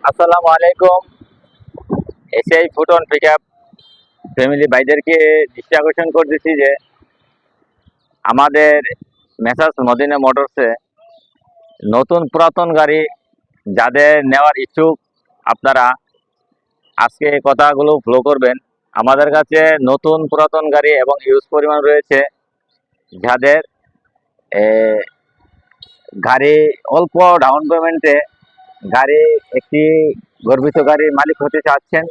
আসসালামু আলাইকুম। SI ফুটন pickup family ভাইদেরকে দৃষ্টি আকর্ষণ করতেছি যে আমাদের মেসার্স মদিনা মোটরসে নতুন পুরাতন গাড়ি যাদের নেওয়ার ইচ্ছুক, আপনারা আজকে এই কথাগুলো ফলো করবেন। আমাদের কাছে নতুন পুরাতন গাড়ি এবং ইউজ পরিমাণ রয়েছে। যাদের এ, গাড়ি অল্প ডাউন পেমেন্টে গাড়ি একটি গর্বিত গাড়ির মালিক হতে চাচ্ছেন,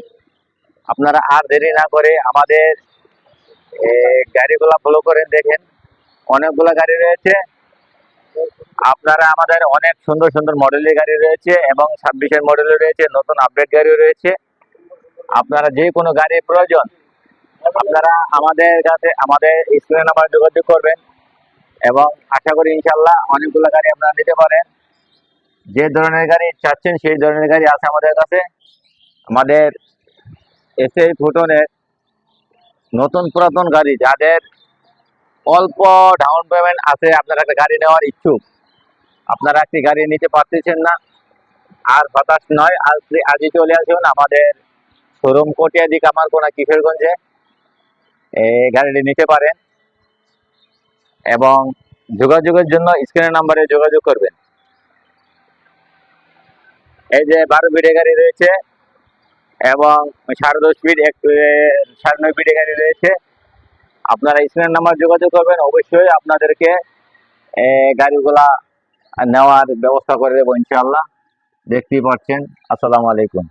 আপনারা আর দেরি না করে আমাদের গাড়িগুলা ফলো করে দেখেন। অনেকগুলো গাড়ি রয়েছে, আপনারা আমাদের অনেক সুন্দর সুন্দর মডেলের গাড়ি রয়েছে এবং 26-এর মডেলের রয়েছে, নতুন আপডেট গাড়িও রয়েছে। আপনারা যে কোনো গাড়ির প্রয়োজন আপনারা আমাদের কাছে আমাদের স্ক্রিনে নাম্বার যোগাযোগ করবেন এবং আশা করি ইনশাল্লাহ অনেকগুলো গাড়ি আপনারা নিতে পারেন। যে ধরনের গাড়ি চাচ্ছেন সেই ধরনের গাড়ি আছে আমাদের কাছে। আমাদের এসএ ফুটনের নতুন পুরাতন গাড়ি যাদের অল্প ডাউন পেমেন্ট আছে, আপনারা একটা গাড়ি নেওয়ার ইচ্ছুক, আপনারা একটি গাড়ি নিতে পারতেছেন না, আর হতাশ নয়, আজই চলে আসুন আমাদের শোরুম কটিয়াদি কামারকোনা কিশোরগঞ্জে। এই গাড়িটি নিতে পারেন এবং যোগাযোগের জন্য স্ক্রিনের নাম্বারে যোগাযোগ করবেন। এই যে 12 ফিটের গাড়ি রয়েছে এবং 10.5 ফিট 9.5 ফিটের গাড়ি রয়েছে। আপনারা স্ক্রিনের নাম্বার যোগাযোগ করবেন, অবশ্যই আপনাদেরকে গাড়িগুলা নেওয়ার ব্যবস্থা করে দেবো ইনশাআল্লাহ। দেখতেই পাচ্ছেন। আসসালামু আলাইকুম।